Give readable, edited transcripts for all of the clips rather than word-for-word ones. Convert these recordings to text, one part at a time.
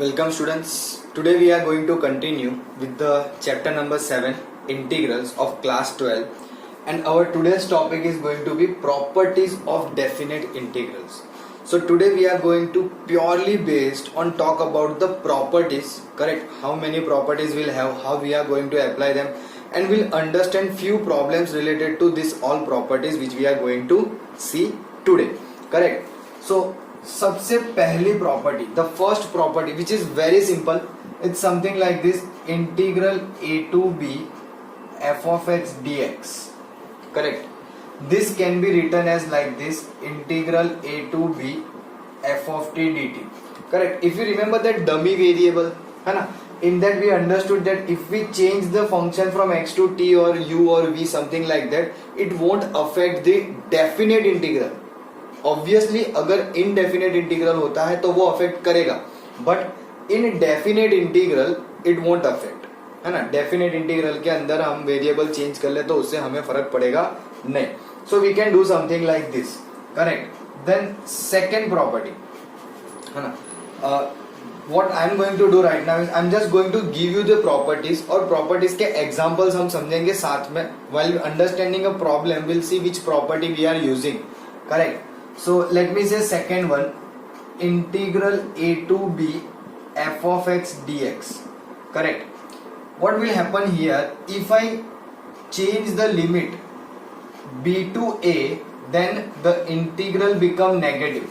Welcome students. Today we are going to continue with the chapter number 7 integrals of class 12 and our today's topic is going to be properties of definite integrals. So today we are going to purely based on talk about the properties, correct? How many properties we'll have, how we are going to apply them, and we'll understand few problems related to this all properties which we are going to see today, correct? So सबसे पहली property the first property which is very simple it's something like this integral a to b f of x D x correct this can be written as like this integral a to b f of t d t correct if you remember that dummy variable है ना in that we understood that if we change the function from x to t or u or v something like that it won't affect the definite integral obviously अगर indefinite integral होता है तो वो affect करेगा but in definite integral it won't affect है ना definite integral के अंदर हम वेरिएबल चेंज कर ले तो उससे हमें फर्क पड़ेगा नहीं so we can do something like this correct then second property है ना what I am going to do right now is I am just going to give you the properties और properties के examples हम समझेंगे साथ में while understanding a problem we'll see which property we are using correct so let me say second one integral a to b f of x dx correct what will happen here if I change the limit b to a then the integral become negative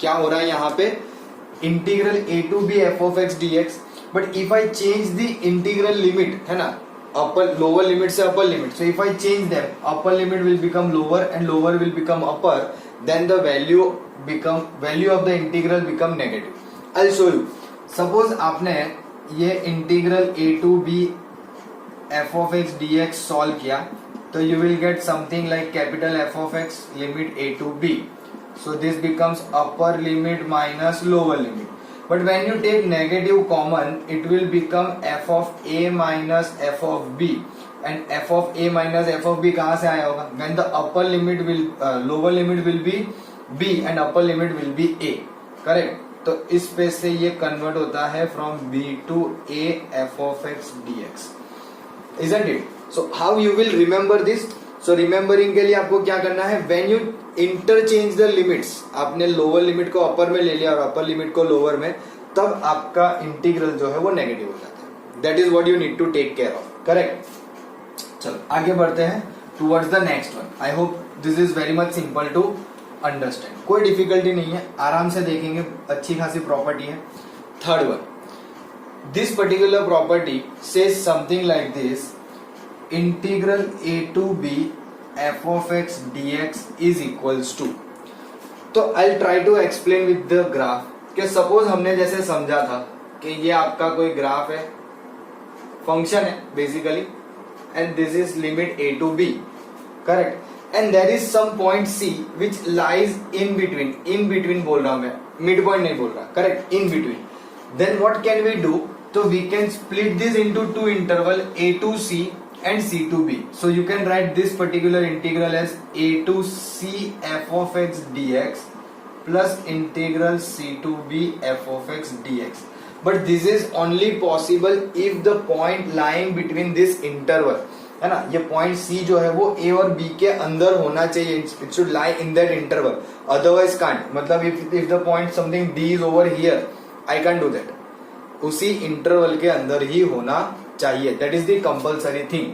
क्या हो रहा है यहाँ पे integral a to b f of x D x but if I change the integral limit है ना upper lower limit से upper limit so if I change them upper limit will become lower and lower will become upper then the value of the integral become negative I show you suppose आपने ये integral a to b f of x D x solve किया तो you will get something like capital f of x limit a to b so this becomes upper limit minus lower limit but when you take negative common it will become f of a minus f of b and f of a minus f of b कहाँ से आया होगा when the upper limit will lower limit will be b and upper limit will be a correct तो इस पे से ये convert होता है from b to a f of x dx isn't it so how you will remember this so remembering के लिए आपको क्या करना है when you interchange the limits आपने लोअर लिमिट को अपर में ले लिया और अपर लिमिट को लोअर में तब आपका इंटीग्रल जो है वो नेगेटिव हो जाता है that is what you need to take care of correct चलो आगे बढ़ते हैं towards the next one I hope this is very much simple to understand कोई डिफिकल्टी नहीं है आराम से देखेंगे अच्छी खासी प्रॉपर्टी है third one this particular property says something like this integral a to b f of x dx is equals to तो I'll try to explain with the graph कि सपोज हमने जैसे समझा था कि ये आपका कोई ग्राफ है फंक्शन है basically and this is limit a to b correct and there is some point c which lies in between बोल रहा हूं मैं मिड पॉइंट नहीं बोल रहा correct in between then what can we do तो we can split this into two interval a to c and c to b so you can write this particular integral as a to c f of x dx plus integral c to b f of x dx but this is only possible if the point lying between this interval है ना ये point c जो है वो a और b के अंदर होना चाहिए it should lie in that interval otherwise can't मतलब if the point something d is over here I can't do that उसी इंटरवल के अंदर ही होना चाहिए that is the compulsory thing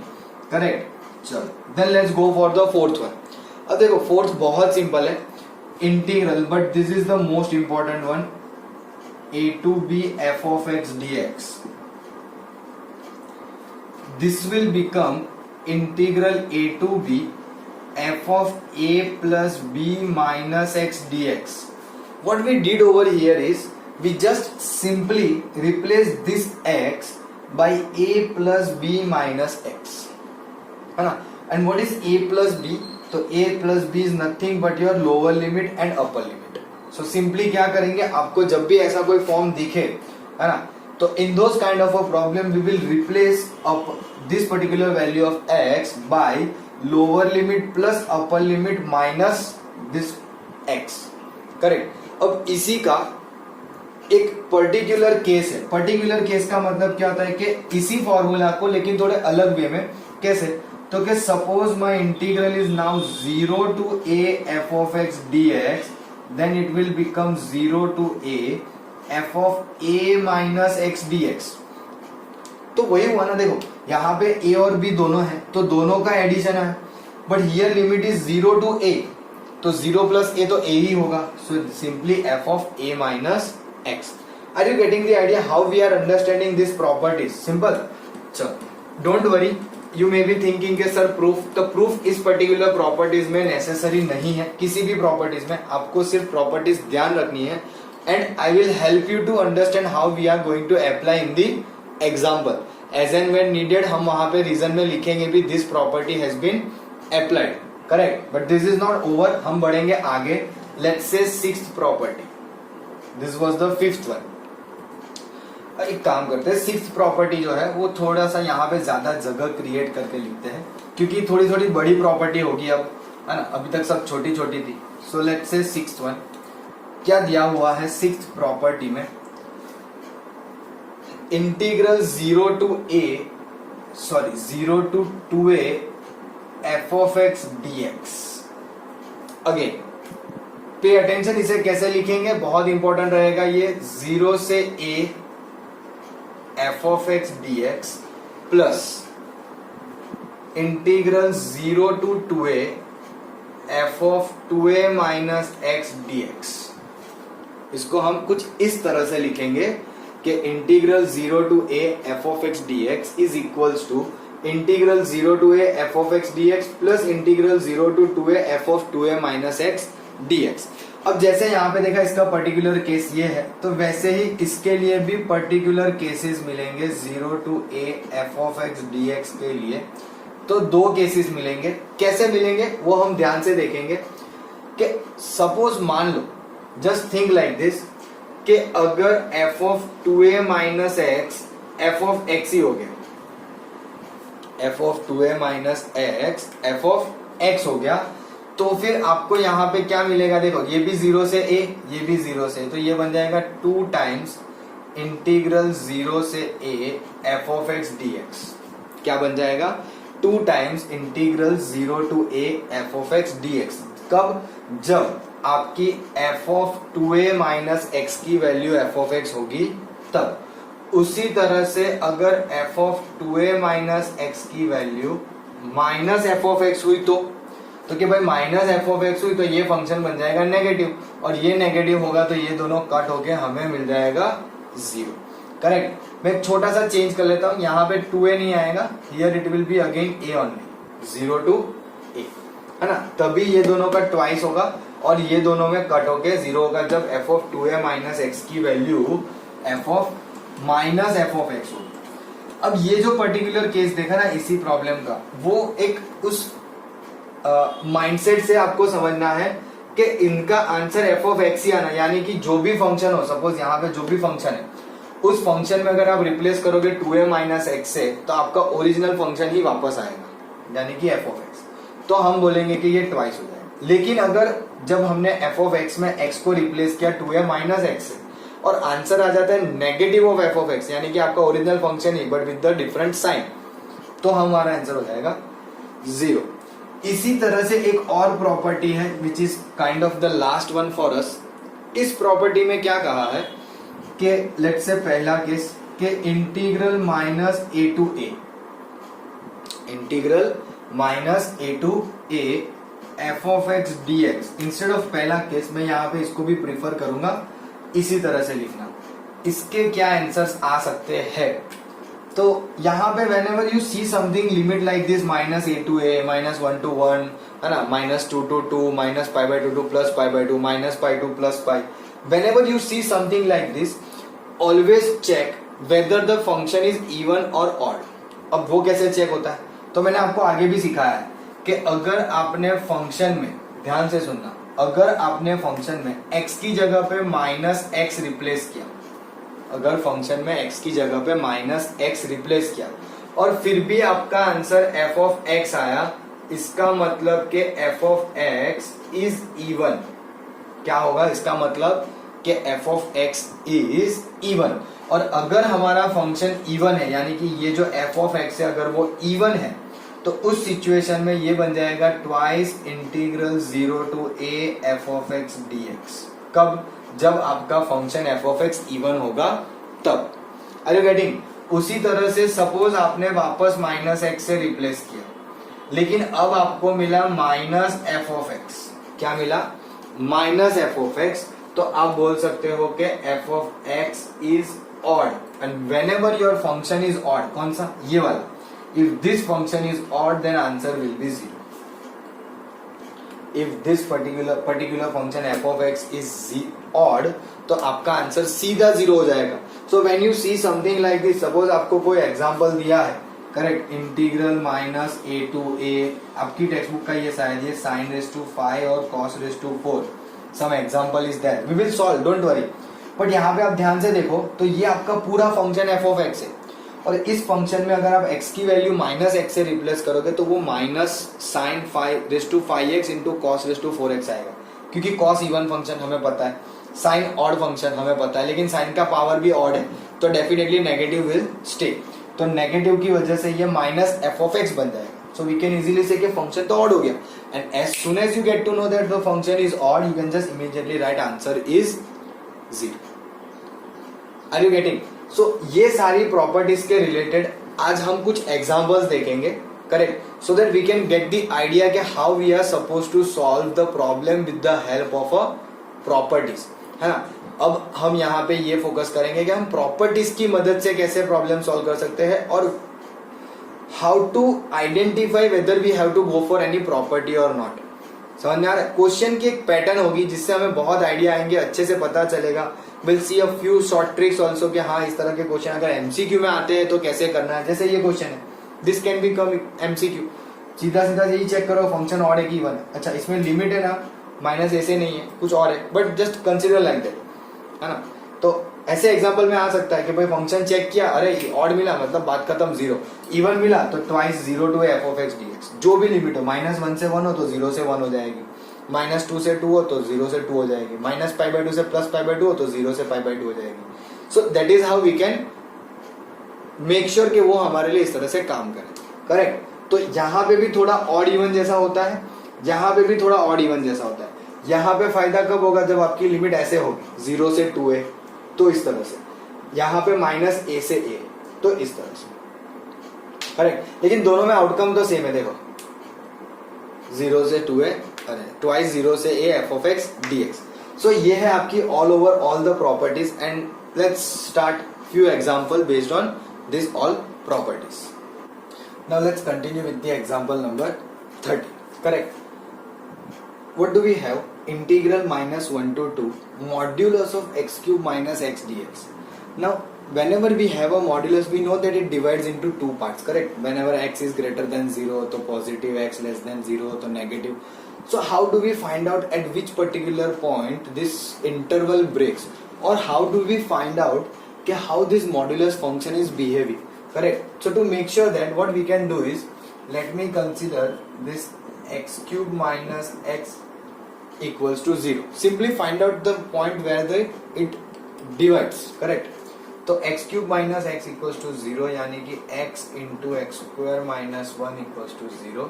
correct चलो then let's go for the fourth one अब देखो फोर्थ बहुत सिंपल है integral but this is the most important one a to b f of x dx this will become integral a to b f of a plus b minus x dx what we did over here is we just simply replace this x by a plus b minus x है ना and what is a plus b तो a plus b is nothing but your lower limit and upper limit so simply क्या करेंगे आपको जब भी ऐसा कोई फॉर्म दिखे है ना तो in those kind of a problem we will replace up this particular value of x by lower limit plus upper limit minus this x correct अब इसी का एक पर्टिकुलर केस है। पर्टिकुलर केस का मतलब क्या होता है कि इसी फॉर्मूला को लेकिन थोड़े अलग वे में। कैसे? तो कि suppose my integral is now 0 to a f of x dx, then it will become 0 to a f of a minus x dx। तो वही हुआ ना, देखो यहाँ पे a और b दोनों है तो दोनों का एडिशन है, but here limit is 0 to a, तो 0 प्लस a तो a ही होगा, so simply f of a minus x। Are you getting the idea how we are understanding this properties? Simple. चलो don't worry, you may be thinking के sir proof, तो proof इस particular properties में necessary नहीं है। किसी भी properties में आपको सिर्फ प्रॉपर्टीज ध्यान रखनी है, and I will help you to understand how we are going to apply in the example. As and when needed हम वहां पे रीजन में लिखेंगे भी this property has been applied, correct. But this is not over, हम बढ़ेंगे आगे। Let's say sixth property, this was the fifth one. एक काम करते हैं, सिक्स्थ प्रॉपर्टी जो है वो थोड़ा सा यहाँ पे ज्यादा जगह क्रिएट करके लिखते हैं, क्योंकि थोड़ी थोड़ी बड़ी प्रॉपर्टी होगी अब, है ना। अभी तक सब छोटी छोटी थी। So let's say sixth one क्या दिया हुआ है सिक्स्थ प्रॉपर्टी में, integral 0 to 2a f of x dx। Again pay attention, इसे कैसे लिखेंगे बहुत इंपॉर्टेंट रहेगा ये। 0 से a f of x dx plus integral 0 to 2a f of 2a minus x dx। इसको हम कुछ इस तरह से लिखेंगे कि integral 0 to a f of x dx is equals to integral 0 to a f of x dx plus integral 0 to 2a f of 2a minus x dx। अब जैसे यहाँ पे देखा इसका पर्टिकुलर केस ये है, तो वैसे ही इसके लिए भी पर्टिकुलर केसेस मिलेंगे 0 to a f of x dx के लिए। तो दो केसेस मिलेंगे। कैसे मिलेंगे वो हम ध्यान से देखेंगे कि सपोज मान लो, जस्ट थिंक लाइक दिस, कि अगर f of 2a minus x f of x ही हो गया, f of 2a minus x f of x हो गया, तो फिर आपको यहाँ पे क्या मिलेगा? देखो ये भी 0 से a, ये भी 0 से, तो ये बन जाएगा 2 टाइम्स इंटीग्रल 0 से a f of x dx। क्या बन जाएगा? 2 times integral 0 to a f of x dx। कब? जब आपकी f of 2a minus x की वैल्यू f of x होगी तब। उसी तरह से अगर f of 2a minus x की value minus f of x हुई तो कि भाई माइनस f of x हुई तो ये फंक्शन बन जाएगा नेगेटिव, और ये नेगेटिव होगा तो ये दोनों कट होके हमें मिल जाएगा 0, करेक्ट। मैं एक छोटा सा चेंज कर लेता हूं, यहाँ पे 2a नहीं आएगा, here it will be again a only, 0 to a, है ना। तभी ये दोनों का ट्वाइस होगा और ये दोनों में कट होके 0 होगा जब f of 2a minus x की value f of minus f of x होगी। अब ये जो पर्टिकुलर केस देखा ना इसी प्रॉब्लम का, वो एक उस माइंडसेट से आपको समझना है कि इनका आंसर f of x ही आना, यानी कि जो भी फंक्शन हो, सपोज यहाँ पे जो भी फंक्शन है उस फंक्शन में अगर आप रिप्लेस करोगे 2a minus x से, तो आपका ओरिजिनल फंक्शन ही वापस आएगा, यानी कि f of x। तो हम बोलेंगे कि ये ट्वाइस हो जाएगा। लेकिन अगर जब हमने f of x में x को रिप्लेस किया 2a minus x से और आंसर आ जाता है negative of f of x, यानी कि आपका ओरिजिनल फंक्शन ही but with the different sign, तो हमारा आंसर हो जाएगा 0। इसी तरह से एक और प्रॉपर्टी है which is kind of the last one for us. इस प्रॉपर्टी में क्या कहा है कि लेट्स से पहला केस के integral minus a to a, integral minus a to a f of x dx। Instead of पहला केस मैं यहाँ पे इसको भी प्रीफर करूंगा इसी तरह से लिखना। इसके क्या आंसर्स आ सकते हैं? तो यहाँ पे whenever you see something limit like this minus a to a, minus 1 to 1, है ना, minus 2 to 2, minus pi by 2 to plus pi by 2, minus pi to plus pi, whenever you see something like this, always check whether the function is even or odd। अब वो कैसे check होता है? तो मैंने आपको आगे भी सिखाया है कि अगर आपने फंक्शन में, ध्यान से सुनना, अगर आपने फंक्शन में x की जगह पे माइनस x रिप्लेस किया, अगर फंक्शन में x की जगह पे माइनस x रिप्लेस किया और फिर भी आपका आंसर f of x आया, इसका मतलब कि f of x is even. क्या होगा इसका मतलब? कि f of x is even, और अगर हमारा फंक्शन इवन है यानी कि ये जो एफ ऑफ एक्स है अगर वो इवन है तो उस सिचुएशन में ये बन जाएगा twice integral 0 to a f of x D x. कब? जब आपका function f of x even होगा तब। Are you getting? उसी तरह से सपोज आपने वापस माइनस एक्स से रिप्लेस किया, लेकिन अब आपको मिला माइनस एफ ऑफ एक्स। क्या मिला? Minus f of x. तो आप बोल सकते हो कि f of x is odd, and whenever your function is odd, कौन सा? ये वाला। If this function is odd then answer will be 0। If this particular function f of x is odd तो आपका आंसर सीधा 0 हो जाएगा। So when you see something like this, suppose आपको कोई एग्जांपल दिया है, correct, integral minus A to ए, आपकी टेक्स्ट बुक का ये शायद ये साइन रेस टू 5 और cos raise to 4, some example is that, we will solve, don't worry. But यहाँ पे आप ध्यान से देखो तो ये आपका पूरा फंक्शन एफ ऑफ एक्स है, और इस फंक्शन में अगर आप x की वैल्यू माइनस एक्स से रिप्लेस करोगे तो वो minus sine 5 raise to 5x into cos raise to 4x आएगा, क्योंकि कॉस इवन फंक्शन हमें पता है, साइन ऑड फंक्शन हमें पता है, लेकिन साइन का पावर भी ऑड है तो डेफिनेटली नेगेटिव विल स्टे। तो नेगेटिव की वजह से ये माइनस एफ ऑफ एक्स बन जाएगा। सो वी कैन इजीली से कि फंक्शन तो ऑड हो गया, and as soon as you get to know that the function is odd you can just immediately write answer is 0। Are you getting? So ये सारी properties के रिलेटेड आज हम कुछ एग्जांपल्स देखेंगे, correct, so that we can get the idea कि how we are suppose to solve the problem with the help of a properties, है ना। अब हम यहाँ पे ये फोकस करेंगे कि हम प्रॉपर्टीज की मदद से कैसे प्रॉब्लम सॉल्व कर सकते हैं, और how to identify whether we have to go for any property और नॉट। समझ में आ रहा है? क्वेश्चन की एक पैटर्न होगी जिससे हमें बहुत आइडिया आएंगे, अच्छे से पता चलेगा। Will see a few short tricks also कि हाँ इस तरह के क्वेश्चन अगर एमसीक्यू में आते हैं तो कैसे करना है। जैसे ये क्वेश्चन है, दिस कैन बिकम एमसीक्यू, सीधा सीधा यही चेक करो फंक्शन ऑड है कि इवन है। अच्छा इसमें लिमिट है ना, माइनस ऐसे नहीं है, कुछ और है, but just consider like that, है ना। तो ऐसे एग्जांपल में आ सकता है कि भाई फंक्शन चेक किया, अरे ऑड मिला मतलब बात खत्म, 0। इवन मिला तो twice 0 to f of x D x, जो भी लिमिट हो, -1 से 1 हो तो 0 से 1 हो जाएगी, -2 से 2 हो तो 0 से 2 हो जाएगी, -π/2 से +π/2 हो तो 0 से π/2 हो जाएगी। So that is how we can make sure कि वो हमारे लिए इस तरह से काम करे, करेक्ट। तो यहाँ पे भी थोड़ा ऑड इवन जैसा होता है, यहाँ पे भी थोड़ा ऑड इवन जैसा होता है। यहाँ पे फायदा कब होगा? जब आपकी लिमिट ऐसे होगी 0 से 2 है तो इस तरह से, यहाँ पे -a से a तो इस तरह से, करेक्ट। लेकिन दोनों में आउटकम तो सेम है, देखो 0 से 2 है, अरे ट्वाइस 0 से a F of x D X. So ये है आपकी all over all the properties, and let's start few example based on this all properties. Now let's continue with the example number 30, correct. What do we have? Integral -1 to 2 modulus of x cube minus x dx. Now whenever we have a modulus we know that it divides into two parts, correct? Whenever x is greater than 0 तो positive, x less than 0 तो negative. So how do we find out at which particular point this interval breaks, or how do we find out कि how this modulus function is behaving, correct? So to make sure that what we can do is, let me consider this x cube minus x equals to 0. Simply find out the point where it divides, correct? तो x cube minus x equals to 0 यानी कि x into x square minus 1 equals to 0.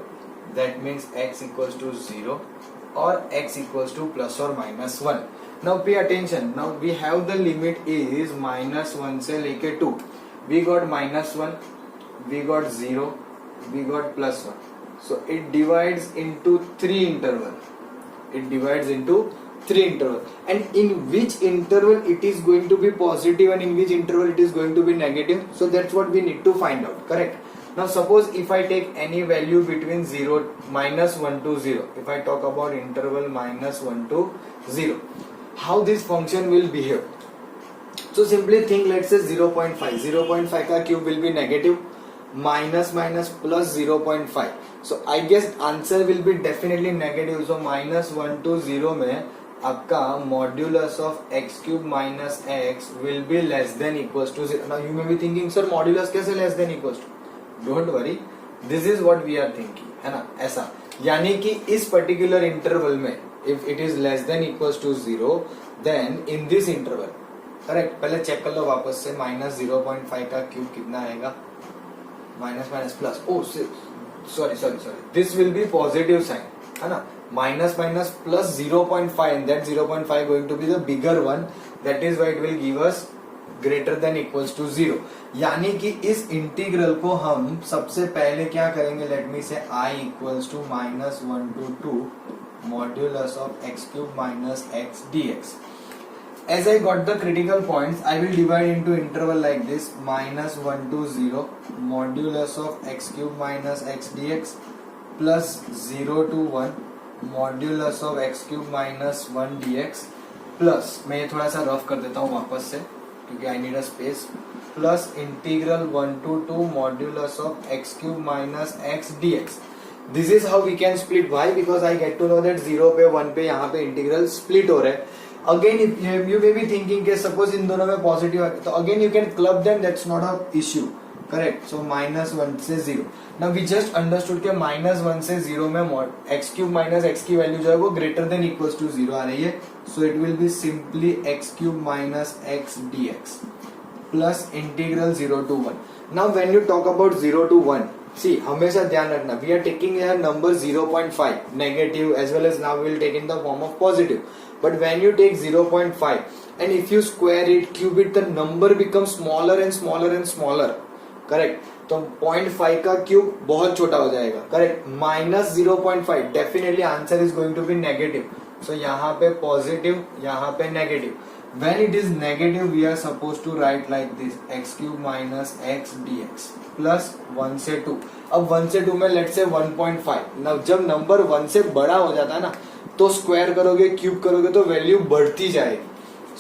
That means x equals to 0 or x equals to plus or minus 1. Now pay attention. Now we have the limit is -1 से लेके 2. We got -1, we got 0, we got +1. So it divides into 3 interval. It divides into 3 interval, and in which interval it is going to be positive and in which interval it is going to be negative. So that's what we need to find out, correct? Now suppose if I take any value between -1 to 0, if I talk about interval -1 to 0, how this function will behave? So simply think, let's say 0.5, 0.5 का cube will be negative, minus plus 0.5. So I guess answer will be definitely negative. So -1 to 0 में आपका modulus of x cube minus x will be less than equals to 0. Now you may be thinking, sir modulus कैसे less than equals to? Don't worry, this is what we are thinking, है ना, ऐसा। यानी कि इस particular interval में if it is less than equals to 0 then in this interval, correct, पहले check कर लो वापस से, माइनस 0.5 का क्यूब कितना आएगा, minus minus plus, oh sorry this will be positive sine, है ना, minus minus plus 0.5 and that 0.5 going to be the bigger one, that is why it will give us greater than equals to 0। यानी कि इस integral को हम सबसे पहले क्या करेंगे, late me say I equals to -1 to 2 modulus of x cube minus x dx। As I got the critical points, I will divide into interval like this, -1 to 0 modulus of x cube minus x dx plus 0 to 1 modulus of x cube minus 1 dx plus, मैं ये थोड़ा सा rough कर देता हूँ वापस से क्योंकि I need a space, plus integral 1 to 2 modulus of x cube minus x dx। This is how we can split, why, because I get to know that 0 पे 1 पे यहाँ पे इंटीग्रल स्प्लिट हो रहे हैं। Again, if you may be thinking कि suppose इन दोनों में पॉजिटिव है तो again you can club them, that's not a issue, correct। So -1 से 0, now we just understood कि -1 से 0 में x क्यूब माइनस x की वैल्यू जो है वो ग्रेटर देन इक्वल्स टू 0 आ रही है, so it will be simply x cube minus x dx plus integral 0 to 1। now when you talk about 0 to 1, see, हमेशा ध्यान रखना, we are taking here number 0.5 negative as well as now we will take in the form of positive, but when you take 0.5 and if you square it, cube it, the number becomes smaller and smaller and smaller, correct। तो 0.5 का cube बहुत छोटा हो जाएगा, correct, -0.5 definitely answer is going to be negative, so यहाँ पे positive, यहाँ पे negative. When it is negative, we are supposed to write like this, x cube minus x dx plus 1 से 2। अब 1 से 2 में let's say 1.5। now जब number 1 से बड़ा हो जाता है ना तो स्क्वायर करोगे, क्यूब करोगे तो वैल्यू बढ़ती जाएगी।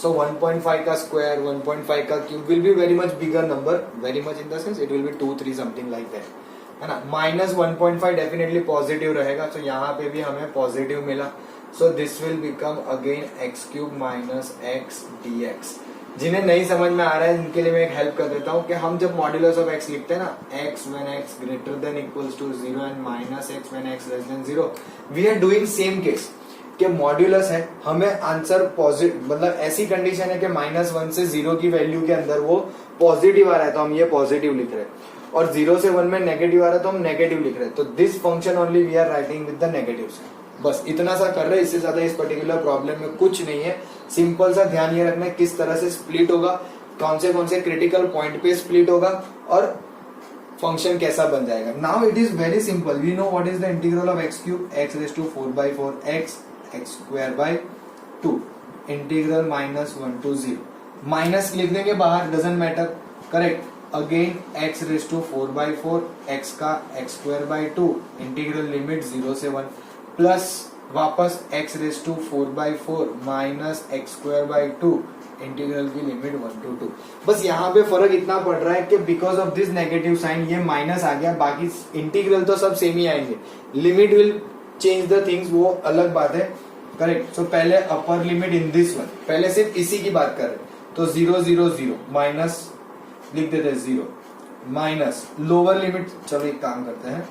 so 1.5 का स्क्वायर, 1.5 का cube will be very much bigger number, very much in the sense it will be 2 3 something like that, है ना। -1.5 डेफिनेटली पॉजिटिव रहेगा, तो यहाँ पे भी हमें पॉजिटिव मिला, so this will become again x cube minus x dx। जिन्हें नहीं समझ में आ रहा है इनके लिए मैं एक हेल्प कर देता हूँ कि हम जब मॉड्यूलस ऑफ x लिखते हैं ना, x when x greater than equals to 0 and minus x when x less than 0, we are doing same case कि मॉड्यूलस है, हमें आंसर पॉजिटिव, मतलब ऐसी कंडीशन है कि -1 से 0 की वैल्यू के अंदर वो पॉजिटिव आ रहा है तो हम ये पॉजिटिव लिख रहे हैं, और 0 से 1 में नेगेटिव आ रहा है तो हम नेगेटिव लिख रहे हैं, तो this function only we are writing with the negative sine. बस इतना सा कर रहे हैं, इससे ज्यादा इस पर्टिकुलर प्रॉब्लम में कुछ नहीं है। सिंपल सा ध्यान ये रखना है किस तरह से स्प्लिट होगा, कौन से क्रिटिकल पॉइंट पे स्प्लिट होगा और फंक्शन कैसा बन जाएगा। Now it is very simple, we know what is the integral of x cube, x raise to 4/4 x square by 2 integral -1 to 0। Minus लिख देंगे बाहर, doesn't matter, correct. Again x raise to 4/4 x का x square by 2 integral limit 0 से 1 plus वापस x raise to 4/4 minus x square by 2 integral की limit 1 to 2। बस यहाँ पे फर्क इतना पड़ रहा है कि because of this negative sine ये माइनस आ गया, बाकी इंटीग्रल तो सब सेम ही आएंगे, limit will change the things, वो अलग बात है, करेक्ट। सो पहले upper limit in this one, पहले सिर्फ इसी की बात कर रहे हैं, तो 0 0 0 माइनस लिख देते हैं 0 माइनस लोअर लिमिट, चलो एक काम करते हैं,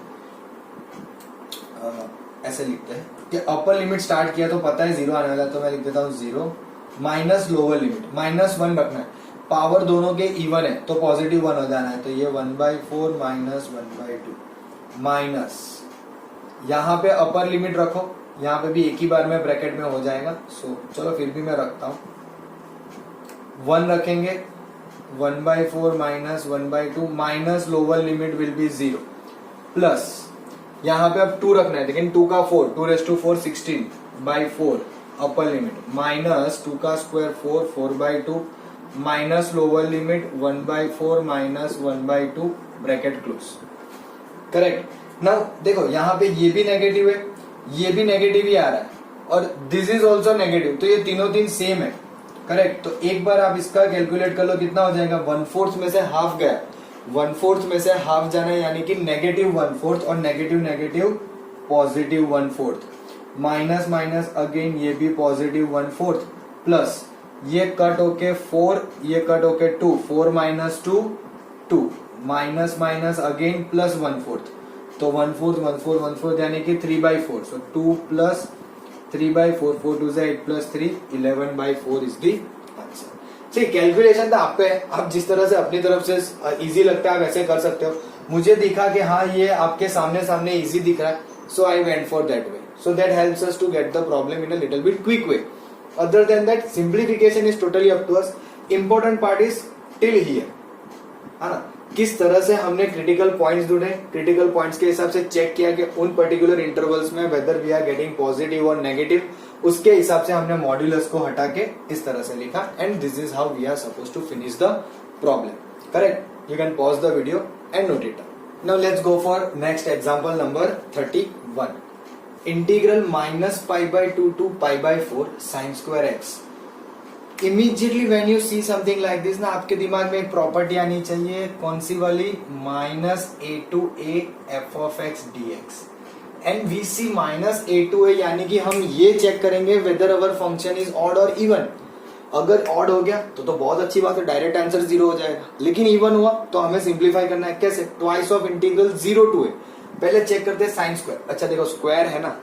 ऐसे लिखते हैं कि अपर लिमिट स्टार्ट किया तो पता है 0 आने वाला है, तो मैं लिख देता हूँ 0 माइनस लोअर लिमिट -1 रखना है, पावर दोनों के इवन है तो पॉजिटिव 1 हो जाना है, तो ये 1/4 माइनस 1/2 माइनस, यहाँ पे अपर लिमिट रखो, यहाँ पे भी एक ही बार में ब्रैकेट में हो जाएगा, सो चलो फिर भी मैं रखता हूँ 1 रखेंगे, 1/4 minus 1/2 minus lower limit will be 0 plus यहाँ पे अब 2 रखना है, लेकिन 2 का 4 2 raise to 4 16/4 upper limit minus 2 का square 4 4/2 minus lower limit 1/4 minus 1/2 bracket close, correct. Now देखो यहाँ पे ये भी नेगेटिव है, ये भी नेगेटिव ही आ रहा है, और दिस इज ऑल्सो नेगेटिव, तो ये तीनों तीन सेम है, करेक्ट। तो एक बार आप इसका कैलकुलेट कर लो कितना हो जाएगा, 1/4 में से हाफ गया, 1/4 में से हाफ जाना है, यानी कि -1/4 और negative positive 1/4 minus minus again ये भी पॉजिटिव 1/4 प्लस ये कट होके 4, ये कट होके 2 4 minus 2 2 minus minus again plus 1/4, तो 1/4 1/4 1/4 यानी कि 3/4, सो 2 प्लस 3/4, 4 2 8 + 3, 11/4 इज द आंसर। ठीक, कैलकुलेशन तो आप पे है, आप जिस तरह से अपनी तरफ से इजी लगता है आप ऐसे कर सकते हो। मुझे दिखा कि हाँ ये आपके सामने सामने इजी दिख रहा है, so I went for that way, so that helps us to get the problem in a little bit quick way. Other than that simplification is totally up to us. Important part is till here, है ना, किस तरह से हमने critical points ढूंढे, critical points के हिसाब से चेक किया कि उन पर्टिकुलर इंटरवल्स में whether we are getting positive और नेगेटिव, उसके हिसाब से हमने मॉड्यूलस को हटा के इस तरह से लिखा, and this is how we are suppose to finish the problem. Correct? You can pause the video and note it. Now let's go for next example number 31। Integral -π/2 to π/4 sin² x। Immediately when you see something like this ना, आपके दिमाग में एक property आनी चाहिए, कौन सी वाली? -a to a f(x) dx। And we see -a to a, यानी कि हम ये चेक करेंगे whether our function is odd और इवन। अगर ऑड हो गया तो बहुत अच्छी बात है, डायरेक्ट आंसर 0 हो जाएगा। लेकिन इवन हुआ तो हमें सिंप्लीफाई करना है। कैसे? Twice of integral 0 to a। पहले चेक करते हैं साइन स्क्वायर। अच्छा देखो, स्क्वायर है ना,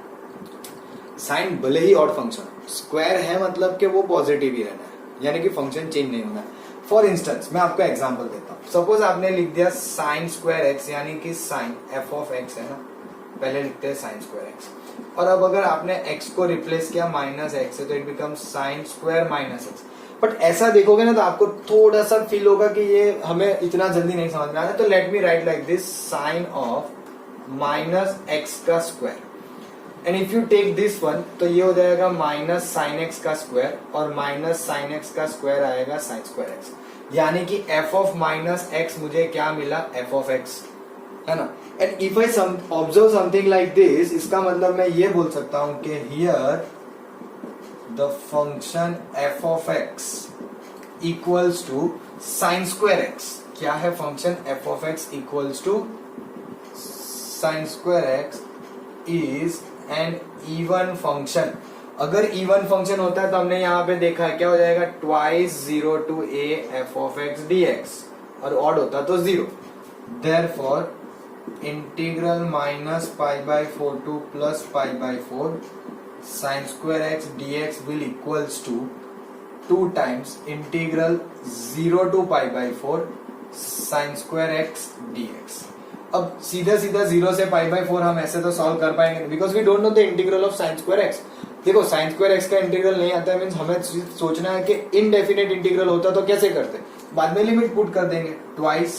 साइन भले ही ऑड फंक्शन, स्क्वायर है मतलब कि वो पॉजिटिव ही रहना है, यानी कि फंक्शन चेंज नहीं होना है। फॉर इंस्टेंस मैं आपको एग्जांपल देता हूँ। सपोज आपने लिख दिया sin² x, यानी कि साइन f(x) है ना, पहले लिखते हैं sin² x, और अब अगर आपने x को रिप्लेस किया -x से, तो it become sin² -x। But ऐसा देखोगे ना तो आपको थोड़ा सा फील होगा कि ये हमें इतना जल्दी नहीं समझ में आ रहा है, तो let me write like this, sine of -x²। And if you take this one तो ये हो जाएगा -sin x² और -sin x² आएगा sin² x, यानी कि f of -x मुझे क्या मिला? f(x), है ना। And if I observe something like this, इसका मतलब मैं ये बोल सकता हूं कि here the function f(x) equals to sin² x। क्या है फंक्शन f(x) equals to sin² x is an even function. अगर इवन फंक्शन होता है तो हमने यहाँ पे देखा है क्या हो जाएगा? Twice 0 to a f(x) dx, और ऑड होता तो 0। Therefore integral -π/4 to +π/4 sin² x dx will equals to 2 times integral 0 to π/4 sin² x dx। अब सीधा सीधा 0 से π/4 हम ऐसे तो सॉल्व कर पाएंगे, because we don't know the integral of sin² x। देखो sin² x का इंटीग्रल नहीं आता है, मींस हमें सोचना है कि इनडेफिनेट इंटीग्रल होता तो कैसे करते, बाद में लिमिट पुट कर देंगे, twice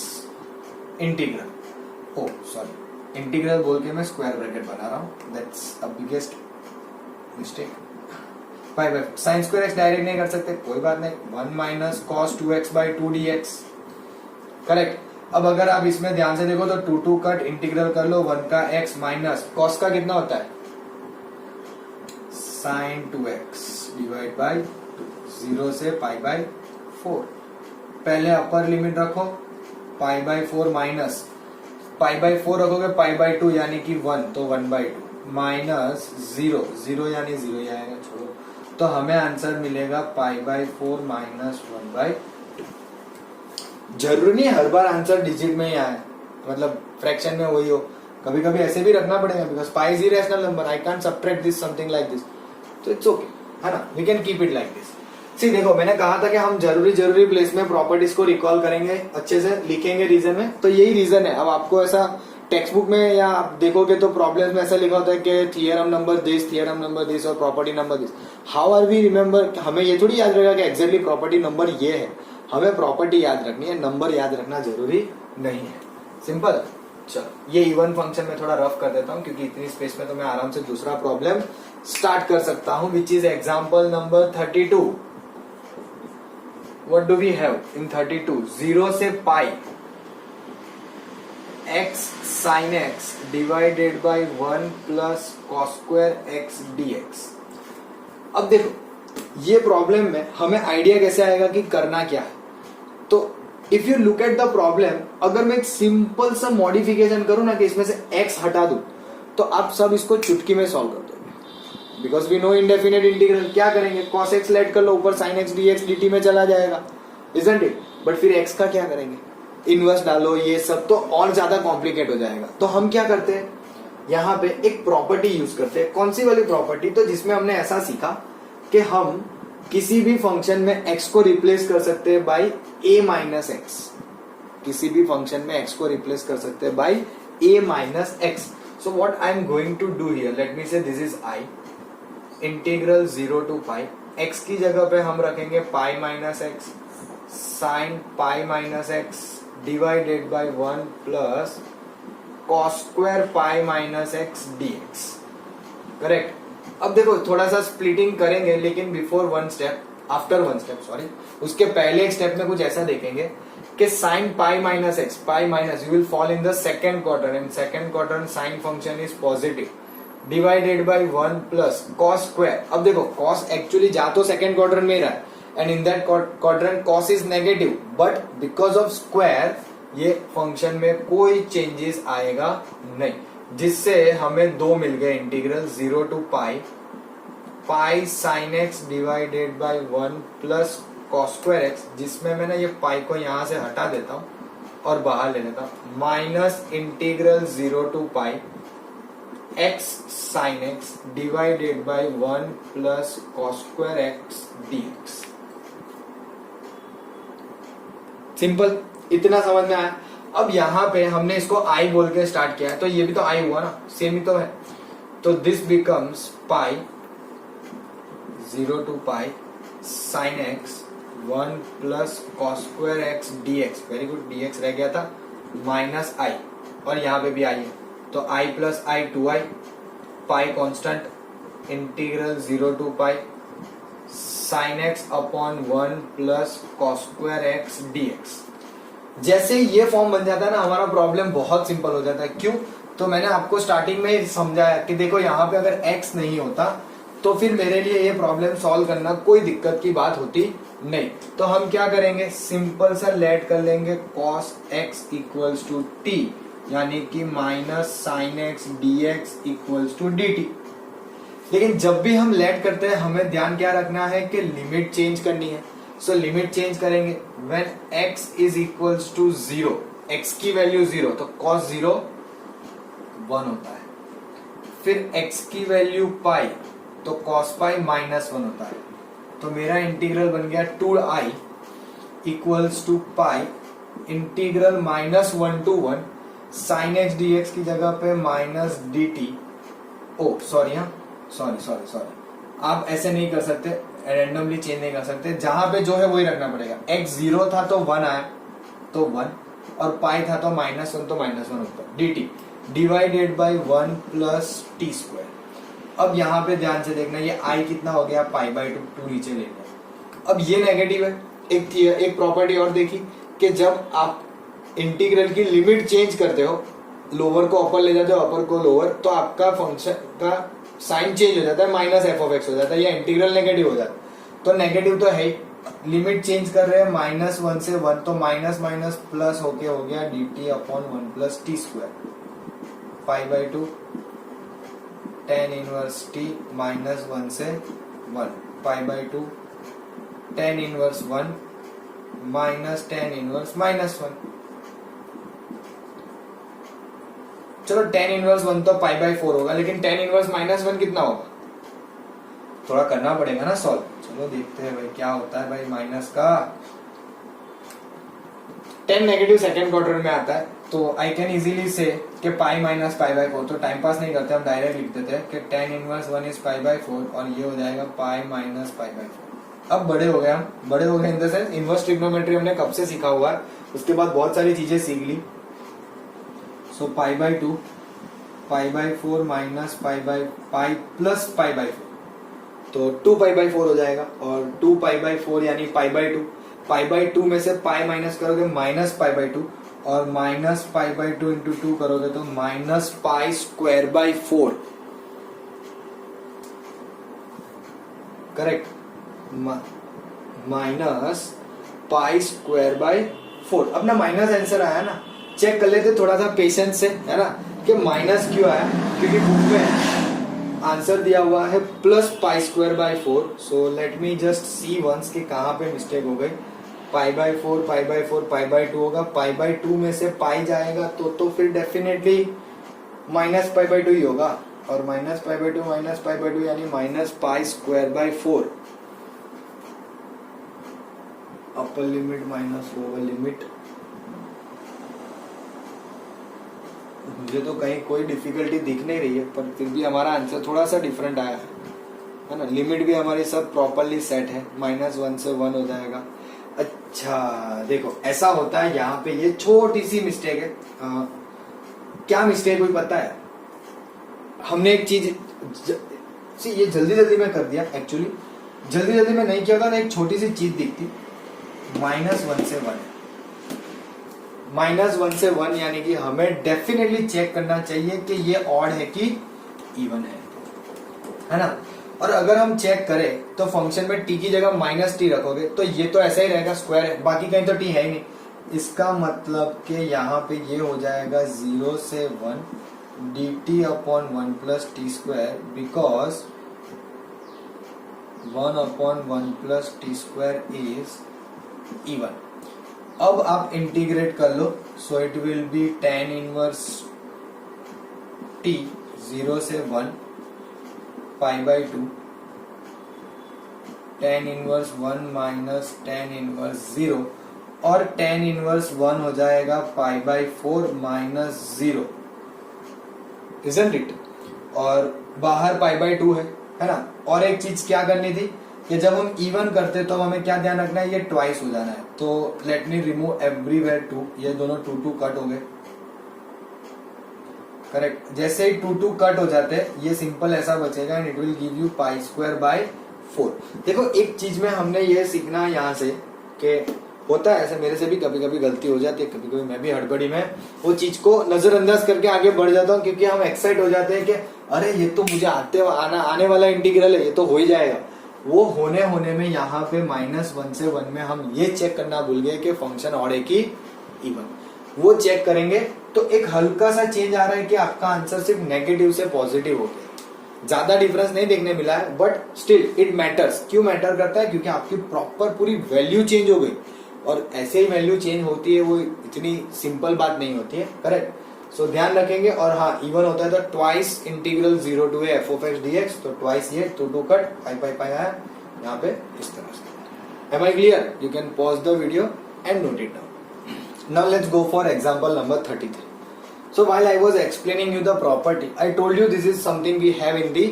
integral, oh sorry integral बोल के मैं स्क्वायर ब्रैकेट बना रहा हूं, that's a biggest mistake. π/4 sin² x direct नहीं कर सकते, कोई बात नहीं, 1 - cos 2x/2 dx। करेक्ट। अब अगर आप इसमें ध्यान से देखो तो 2 कट इंटीग्रल कर लो, 1 का x माइनस cos का कितना होता है? sin 2x डिवाइड बाई 0 से π/4। पहले अपर लिमिट रखो, π/4 माइनस π/4 रखोगे π/2 यानी कि 1, तो 1/2 माइनस 0 यानी 0 ही आएगा, छोड़ो, तो हमें आंसर मिलेगा π/4 माइनस 1/2। जरूरी नहीं हर बार आंसर डिजिट में ही आए, मतलब फ्रैक्शन में वही हो, कभी कभी ऐसे भी रखना पड़ेगा, because pi is irrational number, I can subtract this something like this, तो इट्स ओके, है ना, we can keep it like this. See देखो, मैंने कहा था कि हम जरूरी प्लेस में प्रॉपर्टीज को रिकॉल करेंगे, अच्छे से लिखेंगे रीजन में, तो यही रीजन है। अब आपको ऐसा टेक्स्ट बुक में या आप देखोगे तो प्रॉब्लम्स में ऐसा लिखा होता है कि थियरम नंबर दिस और property number this. How are we remember? हमें ये थोड़ी याद रहेगा कि एक्जैक्टली प्रॉपर्टी नंबर ये है, हमें प्रॉपर्टी याद रखनी है, नंबर याद रखना जरूरी नहीं है। सिंपल। चलो ये इवन फंक्शन में थोड़ा रफ कर देता हूं, क्योंकि इतनी स्पेस में तो मैं आराम से दूसरा प्रॉब्लम स्टार्ट कर सकता हूं, which is example number 32। What do we have in 32? 0 से पाई x sin x divided by 1 plus cos² x dx। अब देखो ये प्रॉब्लम में हमें आइडिया कैसे आएगा कि करना क्या है। तो if you look at the problem, अगर मैं एक सिंपल सा मॉडिफिकेशन करूं ना कि इसमें से x हटा दूं, तो आप सब इसको चुटकी में सॉल्व कर दोगे, because we know indefinite integral. क्या करेंगे? cos x लेट कर लो, ऊपर sin x dx dt में चला जाएगा, isn't it? बट फिर x का क्या करेंगे? इनवर्स डालो, ये सब तो और ज्यादा कॉम्प्लिकेट हो जाएगा। तो हम क्या करते हैं, यहाँ पे एक प्रॉपर्टी यूज करते हैं। कौन सी वाली प्रॉपर्टी? तो जिसमें हमने ऐसा सीखा कि हम किसी भी फंक्शन में x को रिप्लेस कर सकते हैं बाई a माइनस एक्स, किसी भी फंक्शन में x को रिप्लेस कर सकते हैं by a minus X. So what I am going to do here, let me say this is i integral 0 to pi, x की जगह पे हम रखेंगे pi minus X sine pi minus x divided by 1 plus cos square pi minus x dx। Correct. अब देखो थोड़ा सा splitting करेंगे, लेकिन before one step, after one step sorry, उसके पहले एक स्टेप में कुछ ऐसा देखेंगे कि sign pi minus x, pi minus, you will fall in the second quarter, in second quarter sine function is positive divided by 1 plus cos square. अब देखो कॉस एक्चुअली जा तो सेकेंड क्वार्टर में रहा है, and in that quadrant cos is negative, but because of square ये function में कोई चेंजेस आएगा नहीं, जिससे हमें दो मिल गए integral 0 to pi pi sine x divided by 1 plus cos square x, जिसमें मैं ना ये पाई को यहां से हटा देता हूं और बाहर ले लेता हूं, minus integral 0 to pi x sine x divided by 1 plus cos square x dx। Simple, इतना समझ में आया। अब यहाँ पे हमने इसको आई बोल के स्टार्ट किया है, तो ये भी तो आई हुआ ना, सेम ही तो है। तो this becomes pi 0 to pi sine x 1 plus cos square x dx, very good, dx रह गया था, माइनस आई, और यहाँ पे भी आई है, तो I plus I 2i, pi constant, integral 0 to pi sine X upon 1 plus cos square x dx। जैसे ये फॉर्म बन जाता है ना, हमारा प्रॉब्लम बहुत सिंपल हो जाता है। क्यों? तो मैंने आपको स्टार्टिंग में ही समझाया कि देखो यहाँ पे अगर x नहीं होता तो फिर मेरे लिए ये प्रॉब्लम सॉल्व करना कोई दिक्कत की बात होती नहीं। तो हम क्या करेंगे, सिंपल सा लेट कर लेंगे cos x equals to t, यानी कि minus sine x dx equals to dt। लेकिन जब भी हम लेट करते हैं हमें ध्यान क्या रखना है कि लिमिट चेंज करनी है। सो लिमिट चेंज करेंगे when x is equals to 0, x की वैल्यू 0, तो cos 0 1 होता है, फिर x की वैल्यू पाई, तो cos पाई माइनस 1 होता है। तो मेरा इंटीग्रल बन गया 2i equals to pi integral minus 1 to 1 sine x dx की जगह पे माइनस dt। ओ सॉरी, हाँ सॉरी, आप ऐसे नहीं कर सकते, रैंडमली चेंज नहीं कर सकते, जहां पे जो है वही रखना पड़ेगा। x 0 था तो 1 आया, तो 1, और पाई था तो माइनस 1, तो माइनस 1 ऊपर, dt divided by 1 plus T square. अब यहाँ पे ध्यान से देखना, ये i कितना हो गया, पाई बाई 2 नीचे ले लिया। अब ये नेगेटिव है। एक प्रॉपर्टी और देखी कि जब आप इंटीग्रल की लिमिट चेंज करते हो, लोअर को अपर ले जाते हो, अपर को लोअर, तो आपका फंक्शन का साइन चेंज हो जाता है, माइनस एफ ऑफ एक्स हो जाता है, या इंटीग्रल नेगेटिव हो जाता है। तो नेगेटिव तो है ही, लिमिट चेंज कर रहे हैं माइनस 1 से 1, तो माइनस माइनस प्लस होके हो गया dt upon 1 plus T square, pi by 2 tan inverse t minus 1 से 1, pi by 2 tan inverse 1 minus tan inverse minus 1। चलो tan इनवर्स 1 तो पाई बाई 4 होगा, लेकिन tan इनवर्स माइनस 1 कितना होगा, थोड़ा करना पड़ेगा ना सॉल्व। चलो देखते हैं भाई क्या होता है भाई माइनस का। tan नेगेटिव सेकेंड क्वार्टर में आता है, तो आई कैन इजीली से कि पाई माइनस पाई बाई 4, तो टाइम पास नहीं करते, हम डायरेक्ट लिख देते हैं कि tan inverse 1 is pi by 4, और ये हो जाएगा पाई माइनस पाई बाई 4। अब बड़े हो गए हम, बड़े हो गए in the sense inverse trigonometry हमने कब से सीखा हुआ है, उसके बाद बहुत सारी चीजें सीख ली। So pi by 2 pi by 4 minus pi plus pi by 4, तो 2 पाई बाई 4 हो जाएगा, और 2 पाई बाई 4 यानी पाई बाई 2 में से पाई माइनस करोगे माइनस पाई बाई 2, और माइनस पाई बाई 2 इंटू 2 करोगे तो minus pi square by 4। Correct, minus pi square by 4। अब ना माइनस आंसर आया ना, चेक कर लेते थोड़ा सा पेशेंस से, है ना, कि माइनस क्यों आया, क्योंकि बुक में आंसर दिया हुआ है plus pi square by 4। So let me just see once कि कहाँ पे मिस्टेक हो गई। पाई बाई 4 पाई बाई 2 होगा, पाई बाई 2 में से पाई जाएगा तो फिर definitely minus pi by two ही होगा, और माइनस पाई बाई टू यानी minus pi square by 4, upper limit minus lower limit. मुझे तो कहीं कोई डिफिकल्टी दिख नहीं रही है, पर फिर भी हमारा आंसर थोड़ा सा डिफरेंट आया है ना। लिमिट भी हमारी सब प्रॉपरली सेट है, -1 से 1 हो जाएगा। अच्छा देखो ऐसा होता है यहाँ पे, ये छोटी सी मिस्टेक है। क्या मिस्टेक हुई पता है? हमने एक चीज ये जल्दी जल्दी में कर दिया, एक्चुअली जल्दी में नहीं किया था ना। एक छोटी सी चीज दिखती, -1 से 1, -1 से 1 यानी कि हमें डेफिनेटली चेक करना चाहिए कि ये ऑड है कि इवन है ना। और अगर हम चेक करें तो फंक्शन में t की जगह -t रखोगे तो ये तो ऐसा ही रहेगा, स्क्वायर है, बाकी कहीं तो t है ही नहीं। इसका मतलब कि यहाँ पे ये हो जाएगा 0 से 1 dt upon 1 plus T square, because 1 upon 1 plus T square is even. अब आप इंटीग्रेट कर लो, so it will be tan inverse t 0 से 1 pi by 2 tan inverse 1 minus tan inverse 0, और tan इनवर्स 1 हो जाएगा pi by 4 minus 0, isn't it. और बाहर पाई बाई 2 है ना। और एक चीज क्या करनी थी कि जब हम इवन करते तो हमें क्या ध्यान रखना है, ये ट्वाइस हो जाना है। तो लेट मी रिमूव एवरीवेयर 2, ये दोनों 2 कट हो गए, करेक्ट। जैसे ही 2 कट हो जाते हैं ये सिंपल ऐसा बचेगा, and it will give you pi square by 4। देखो एक चीज में हमने ये सीखना यहाँ से कि होता है ऐसे, मेरे से भी कभी कभी गलती हो जाती है, कभी कभी मैं भी हड़बड़ी में वो चीज को नजरअंदाज करके आगे बढ़ जाता हूँ, क्योंकि हम एक्साइट हो जाते हैं कि अरे ये तो मुझे आने वाला इंटीग्रल है, ये तो हो ही जाएगा। वो होने में यहाँ पे -1 से 1 में हम ये चेक करना भूल गए कि फंक्शन ऑड है कि इवन। वो चेक करेंगे तो एक हल्का सा चेंज आ रहा है कि आपका आंसर सिर्फ नेगेटिव से पॉजिटिव हो गया। ज्यादा डिफरेंस नहीं देखने मिला है, बट स्टिल इट मैटर्स। क्यों मैटर करता है? क्योंकि आपकी प्रॉपर पूरी वैल्यू चेंज हो गई, और ऐसे ही वैल्यू चेंज होती है, वो इतनी सिंपल बात नहीं होती है, करेक्ट। सो ध्यान रखेंगे। और हाँ, इवन होता है तो twice integral 0 to a f of x dx, तो ट्वाइस ये 2 कट पाई आया यहाँ पे इस तरह से। Am I clear? You can pause the video and note it down. Now let's go for example number 33. So while I was explaining you the property, I told you this is something we have in the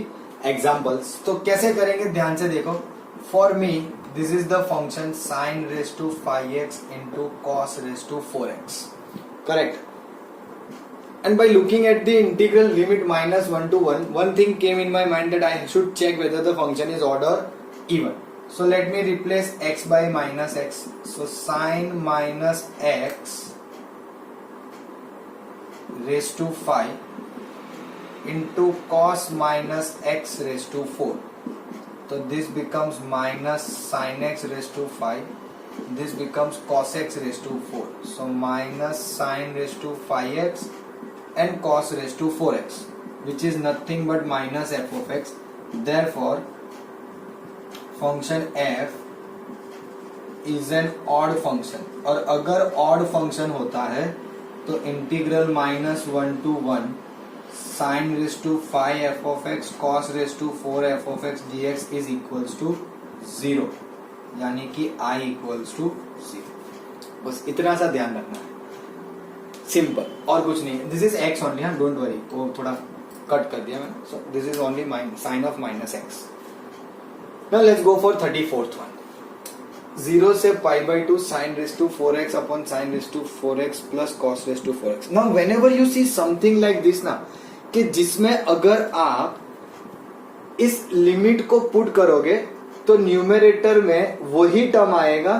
examples. तो कैसे करेंगे ध्यान से देखो। For me, this is the function sin raised to 5x into cos raised to 4x. Correct. And by looking at the integral limit -1 to 1, one thing came in my mind that I should check whether the function is odd or even. So let me replace x by minus x. So sin minus x raised to 5 into cos minus x raised to 4. So this becomes minus sin x raised to 5. This becomes cos x raised to 4. So minus sin raised to 5x and cos raised to 4x, which is nothing but minus f of x. Therefore function f is an odd function, और अगर odd function होता है तो integral -1 to 1 sin raised to 5 f of x cos raised to 4 f of x dx is equals to 0, यानी कि I equals to 0। बस इतना सा ध्यान रखना है, सिंपल, और कुछ नहीं। दिस इज x ओनली, हाँ, डोंट वरी, वो थोड़ा कट कर दिया मैंने। So this is only sine of -x। Now let's go for 34th one. 0 से pi by 2 sin raised to 4x upon sin raised to 4x plus cos raised to 4x। Now whenever you see something like this ना, कि जिसमें अगर आप इस limit को put करोगे तो न्यूमरेटर में वही टर्म आएगा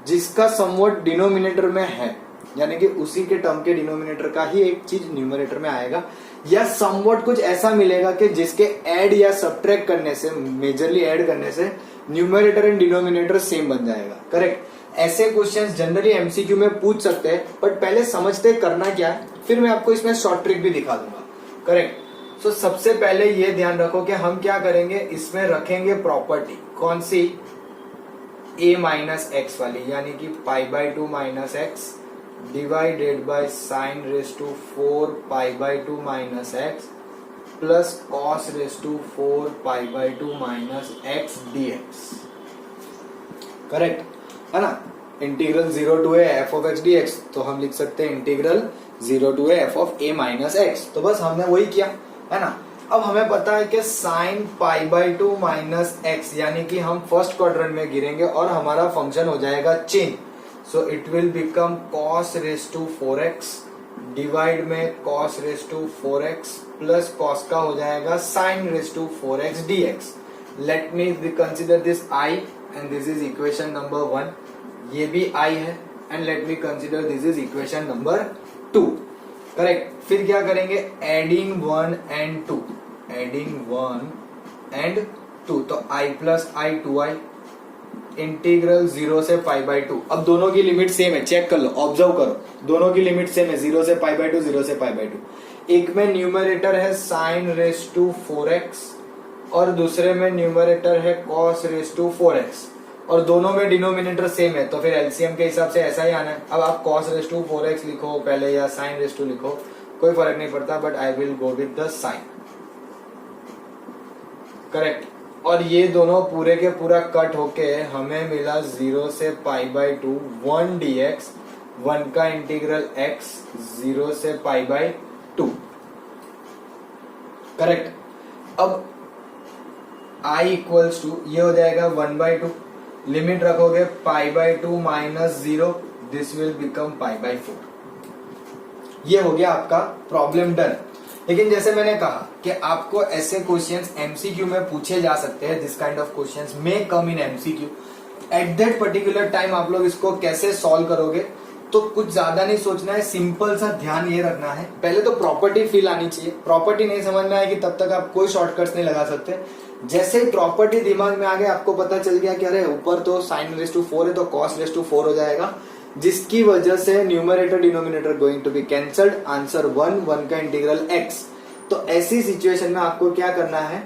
जिसका समवट डिनोमिनेटर में है, यानी कि उसी के टर्म के डिनोमिनेटर का ही एक चीज न्यूमरेटर में आएगा, या समवट कुछ ऐसा मिलेगा कि जिसके ऐड या सब्ट्रैक्ट करने से, मेजरली ऐड करने से न्यूमरेटर एंड डिनोमिनेटर सेम बन जाएगा, करेक्ट। ऐसे क्वेश्चंस जनरली एमसीक्यू में पूछ सकते हैं, बट पहले समझते करना क्या है, फिर मैं आपको इसमें शॉर्ट ट्रिक भी दिखा दूंगा, करेक्ट। सो सबसे पहले ये ध्यान रखो कि हम क्या करेंगे, इसमें रखेंगे प्रॉपर्टी, कौन सी, a माइनस एक्स वाली, यानी कि pi by 2 minus x divided by sine raise to 4 pi by 2 minus x plus cos raise to 4 pi by 2 minus x dx। Correct है ना। Integral 0 to a f of x dx, तो हम लिख सकते हैं integral 0 to a f of a minus x. तो बस हमने वही किया है ना। अब हमें पता है कि sign pi by 2 minus x, यानी कि हम फर्स्ट क्वाड्रेंट में गिरेंगे और हमारा फंक्शन हो जाएगा change. So it will become cos raise to 4x divide में cos raise to 4x plus cos का हो जाएगा sine raise to 4x dx। Let me consider this i and this is equation number 1, ये भी i है, and let me consider this is equation number 2। Correct. फिर क्या करेंगे, adding 1 and 2, adding 1 and 2, तो i plus i 2i integral 0 से pi by 2। अब दोनों की लिमिट सेम है, चेक कर लो, ऑब्जर्व करो, दोनों की लिमिट सेम है, 0 से पाई बाई 2, 0 से पाई बाई 2। एक में न्यूमरेटर है साइन रेस टू 4x और दूसरे में न्यूमरेटर है कॉस रेस टू 4x, और दोनों में डिनोमिनेटर सेम है, तो फिर एलसीएम के हिसाब से ऐसा ही आना है। अब आप cos रेस टू 4x लिखो पहले या sin रेस टू लिखो, कोई फर्क नहीं पड़ता, but I will go with the sine. Correct. और ये दोनों पूरे के पूरा कट होके हमें मिला 0 से पाई बाई 2 1 dx, 1 का इंटीग्रल x 0 से पाई बाई 2। करेक्ट। अब i इक्वल्स टू ये हो जाएगा 1 बाई 2, लिमिट रखोगे pi by 2 minus 0, this will become pi by 4। ये हो गया आपका प्रॉब्लम डन। लेकिन जैसे मैंने कहा कि आपको ऐसे क्वेश्चंस एमसीक्यू में पूछे जा सकते हैं, this kind of questions may come in MCQ. At that particular time आप लोग इसको कैसे सॉल्व करोगे, तो कुछ ज्यादा नहीं सोचना है, सिंपल सा ध्यान ये रखना है, पहले तो प्रॉपर्टी फील आनी चाहिए। प्रॉपर्टी नहीं समझ में आएगी तब तक आप कोई शॉर्टकट्स नहीं लगा सकते। जैसे प्रॉपर्टी दिमाग में आ गया, आपको पता चल गया कि अरे ऊपर तो साइन रेस टू 4 है तो कॉस रेस टू 4 हो जाएगा, जिसकी वजह से numerator denominator going to be cancelled, answer 1 का इंटीग्रल x। तो ऐसी सिचुएशन में आपको क्या करना है,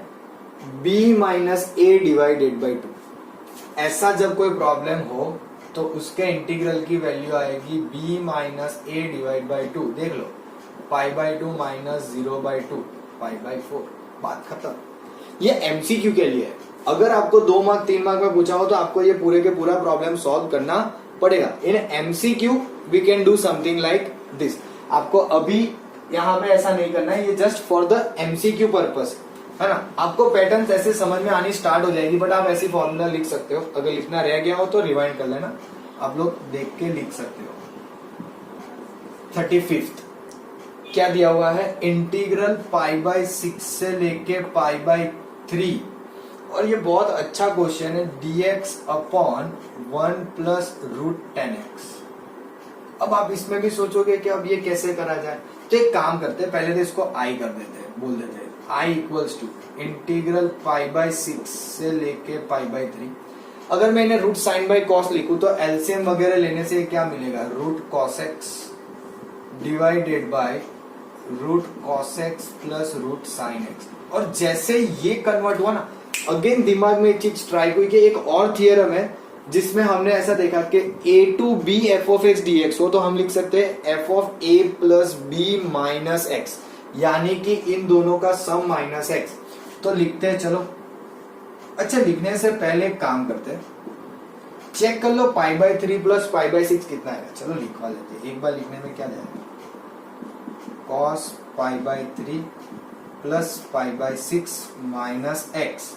b minus A divided by 2। ऐसा जब कोई प्रॉब्लम हो तो उसके इंटीग्रल की वैल्यू आएगी b minus A divide by 2। देख लो, pi by 2 minus 0 by 2 pi by 4, बात खत्म। ये एमसीक्यू के लिए है। अगर आपको 2 मार्क 3 मार्क में पूछा हो तो आपको ये पूरे के पूरा प्रॉब्लम सॉल्व करना पड़ेगा। In MCQ we can do something like this. आपको अभी यहाँ पे ऐसा नहीं करना है, ये just for the MCQ purpose है ना। आपको पैटर्न ऐसे समझ में आनी स्टार्ट हो जाएगी, बट आप ऐसी फॉर्मूला लिख सकते हो। अगर लिखना रह गया हो तो रिवाइंड कर लेना, आप लोग देख के लिख सकते हो। 35th क्या दिया हुआ है, इंटीग्रल पाई बाई 6 से लेके पाई बाई 3, और ये बहुत अच्छा क्वेश्चन है, dx upon 1 plus root 10x। अब आप इसमें भी सोचोगे कि अब ये कैसे करा जाए, तो एक काम करते हैं, पहले तो इसको i कर देते हैं, बोल देते हैं i equals to integral pi by 6 से लेके पाई बाई 3। अगर मैं इन्हें रूट साइन बाई कॉस लिखूं तो एलसीएम वगैरह लेने से क्या मिलेगा, root cos x divided by root cos x plus root sine x. और जैसे ये कन्वर्ट हुआ ना, अगेन दिमाग में एक चीज ट्राई हुई कि एक और थियरम है जिसमें हमने ऐसा देखा कि a to b f of x D x हो, तो हम लिख सकते हैं f of a plus b minus x, यानी कि इन दोनों का सम माइनस एक्स। तो लिखते हैं, चलो। अच्छा, लिखने से पहले एक काम करते हैं, चेक कर लो pi by 3 plus pi by 6 कितना है। चलो लिखवा लेते हैं, एक बार लिखने में क्या जाएगा, cos pi by 3 plus pi by 6 minus X.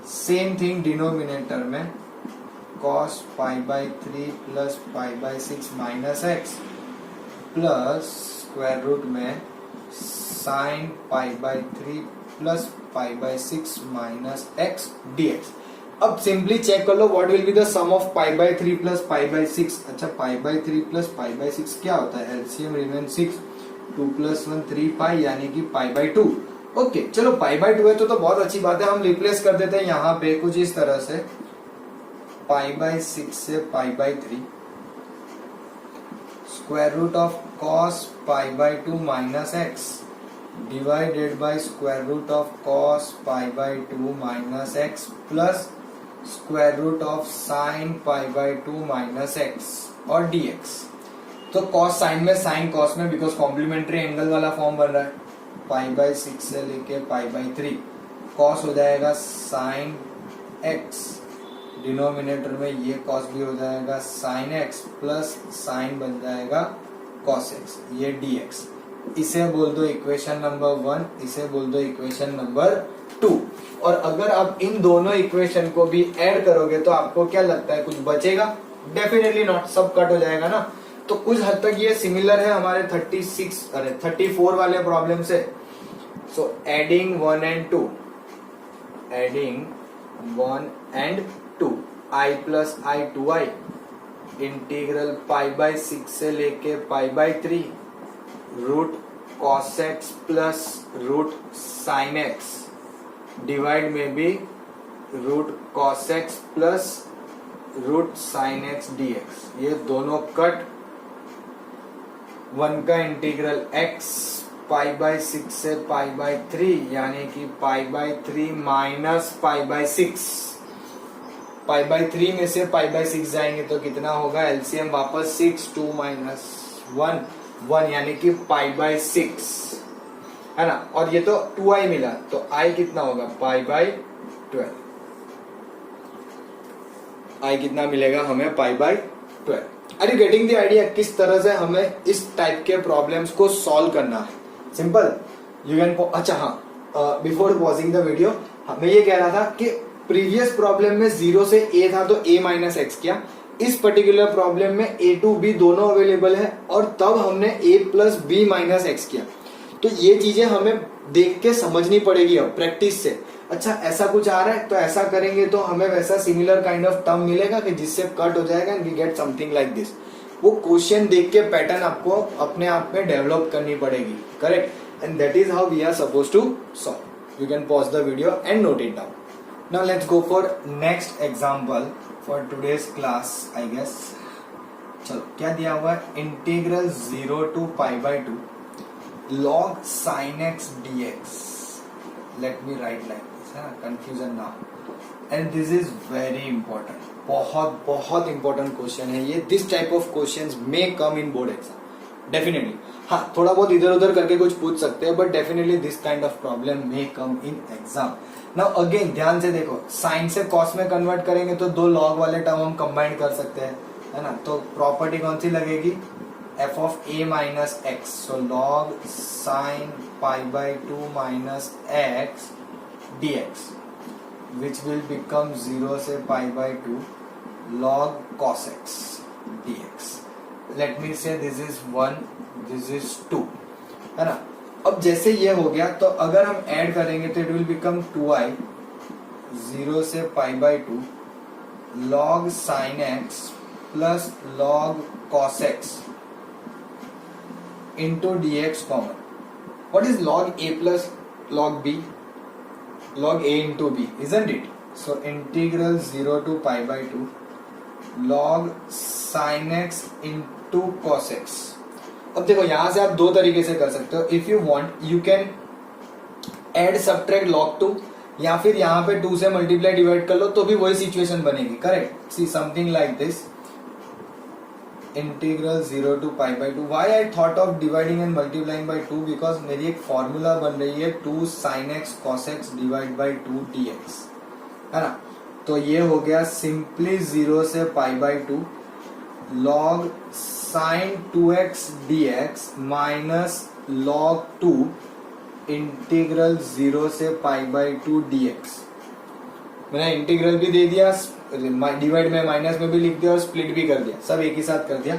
Same thing denominator में cos pi by 3 plus pi by 6 minus x plus square root में sine pi by 3 plus pi by 6 minus x dx। अब simply check कर लो what will be the sum of pi by 3 plus pi by 6। अच्छा, pi by 3 plus pi by 6 क्या होता है, LCM remain 6, 2 plus 1 3 पाई, यानी कि पाई बाई 2। ओके, चलो पाई बाई 2 है तो बहुत अच्छी बात है। हम रिप्लेस कर देते हैं यहाँ पे कुछ इस तरह से, पाई बाई 6 से पाई by 3, square root of cos pi by 2 minus x divided by square root of cos pi by 2 minus x plus square root of sine pi by 2 minus x और dx। तो कॉस साइन में, sine cos में, because complementary angle वाला form बन रहा है, π/6 से लेके π/3, कॉस हो जाएगा साइन x, डिनोमिनेटर में ये कॉस भी हो जाएगा साइन x प्लस साइन बन जाएगा कॉस x, ये dx। इसे बोल दो इक्वेशन नंबर 1, इसे बोल दो इक्वेशन नंबर 2। और अगर आप इन दोनों इक्वेशन को भी ऐड करोगे तो आपको क्या लगता है, कुछ बचेगा? डेफिनेटली नॉट, सब कट हो जाएगा ना। तो कुछ हद तक ये सिमिलर है हमारे 34 वाले प्रॉब्लम से। So adding 1 and 2, adding 1 and 2, i plus i 2i, integral π/6 से लेके π/3, root cos x plus root sin x, divide में भी root cos x plus root sin x dx, ये दोनों कट। 1 का इंटीग्रल x π/6 से π/3 यानी कि π/3 माइनस π/6, π/3 में से π/6 जाएंगे तो कितना होगा, एलसीएम वापस 6, 2 माइनस 1, 1 यानी कि π/6 है ना। और ये तो 2i मिला, तो i कितना होगा, π/12, i कितना मिलेगा हमें, π/12। Are you getting the idea किस तरह से हमें इस टाइप के प्रॉब्लम्स को सॉल्व करना है? Simple, you can. अच्छा हाँ, बिफोर पॉजिंग द वीडियो, मैं ये कह रहा था कि प्रीवियस प्रॉब्लम में 0 से a था तो a माइनस एक्स किया, इस पर्टिकुलर प्रॉब्लम में a टू b दोनों अवेलेबल है और तब हमने a plus b minus x किया। तो ये चीजें हमें देख के समझनी पड़ेगी अब प्रैक्टिस से। अच्छा ऐसा कुछ आ रहा है तो ऐसा करेंगे तो हमें वैसा सिमिलर काइंड ऑफ टर्म मिलेगा कि जिससे कट हो जाएगा and we get something like this. वो क्वेश्चन देख के पैटर्न आपको अपने आप में डेवलप करनी पड़ेगी, correct? And that is how we are suppose to solve. You can pause the video and note it down. Now let's go for next example for today's class, I guess. चलो क्या दिया हुआ है, integral 0 to π/2 log sin x dx। let me write like this, है ना, confusion ना हो। and this is very important, बहुत बहुत important question है ये। this type of questions may come in board exam definitely। हाँ थोड़ा बहुत इधर उधर करके कुछ पूछ सकते हैं, but definitely this kind of problem may come in exam। now again ध्यान से देखो, sin से cos में कन्वर्ट करेंगे तो दो log वाले टर्म हम कंबाइन कर सकते हैं, है ना। तो प्रॉपर्टी कौन सी लगेगी, f of a minus x, so log sin π/2 minus x dx, which will become 0 से π/2 log cos x dx। let me say this is 1, this is 2, है ना। अब जैसे ये हो गया तो अगर हम ऐड करेंगे तो इट विल बिकम 2i 0 से π/2 log sin x plus log cos x into dx common। what is log a plus log b? log a into b, isn't it? so integral 0 to π/2 log sin x into cos x। अब देखो यहां से आप दो तरीके से कर सकते हो। If you want you can add subtract log 2, या फिर यहाँ पे 2 से मल्टीप्लाई डिवाइड कर लो तो भी वही सिचुएशन बनेगी, correct? See something like this, integral 0 to π/2। Why I thought of dividing and multiplying by 2, because मेरी एक फॉर्मूला बन रही है 2 sin x cos x divide by 2 dx, है ना। तो ये हो गया सिंपली 0 से π/2 log sin 2x dx minus log 2 integral 0 से π/2 dx। मैंने इंटीग्रल भी दे दिया, डिवाइड में माइनस में भी लिख दिया और स्प्लिट भी कर दिया, सब एक ही साथ कर दिया।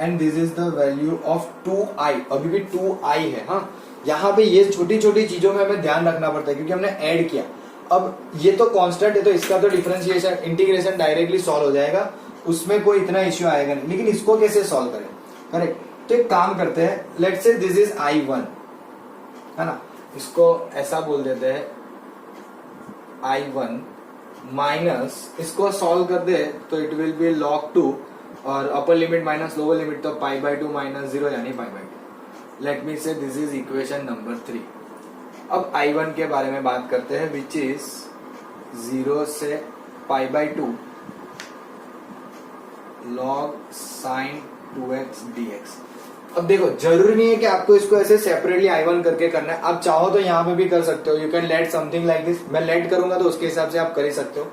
And this is the value of 2i, अभी भी 2i है। हाँ यहाँ पे ये छोटी छोटी चीजों में हमें ध्यान रखना पड़ता है क्योंकि हमने ऐड किया। अब ये तो कांस्टेंट है तो इसका तो डिफरेंशिएशन इंटीग्रेशन डायरेक्टली सॉल्व हो जाएगा, उसमें कोई इतना इश्यू आएगा नहीं। लेकिन इसको कैसे सॉल्व करें, करेक्ट? तो एक काम करते हैं, let's say this is i1, है ना, इसको ऐसा बोल देते हैं i1 माइनस, इसको सॉल्व कर दे तो इट विल बी log 2 और अपर लिमिट माइनस लोअर लिमिट तो π/2 माइनस 0 यानी π/2। Late me say this is equation number 3। अब i1 के बारे में बात करते हैं, विच इज 0 से π/2 log sin 2x dx। अब देखो जरूरी नहीं है कि आपको इसको ऐसे सेपरेटली I1 करके करना है, आप चाहो तो यहाँ पे भी कर सकते हो। You can let something like this, मैं लेट करूंगा तो उसके हिसाब से आप कर ही सकते हो।